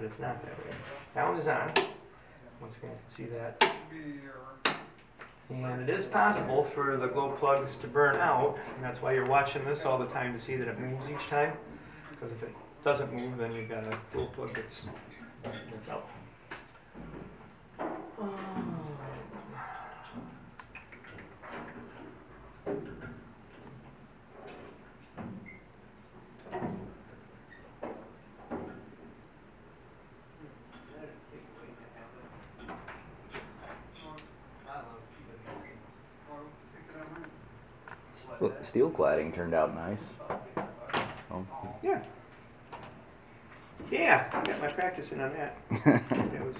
but it's not that way. That one is on. Once again, you can see that. And it is possible for the glow plugs to burn out, and that's why you're watching this all the time to see that it moves each time. Because if it doesn't move, then you've got a glow plug that's out. Steel cladding turned out nice. Oh. Yeah. Yeah, I got my practice in on that. That was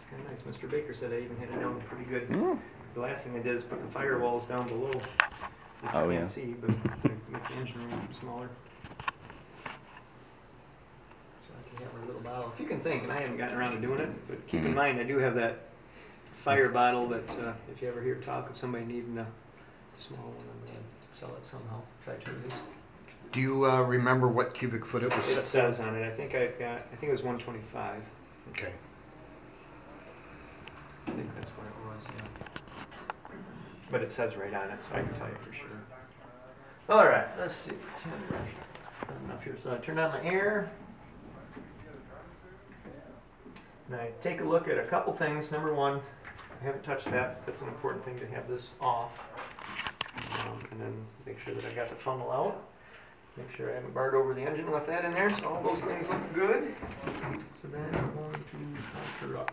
kind of nice. Mr. Baker said I even had it down pretty good. Mm. The last thing I did is put the firewalls down below, which you can't see, but to make the engine room smaller. So I can have our little bottle. If you can think, and I haven't gotten around to doing it, but keep in mind I do have that fire bottle that if you ever hear talk of somebody needing a small one, I'm going to sell it somehow. Try to at least. Do you remember what cubic foot it was? It says on it. I think it was 125. Okay. I think that's what it was, yeah. But it says right on it, so I can tell you for sure. All right, let's see. Not enough here, so I turn on my air. And I take a look at a couple things. Number one, I haven't touched that. That's an important thing to have this off. And then make sure that I got the funnel out. Make sure I haven't barred over the engine with that in there, so all those things look good. So then I'm going to start her up.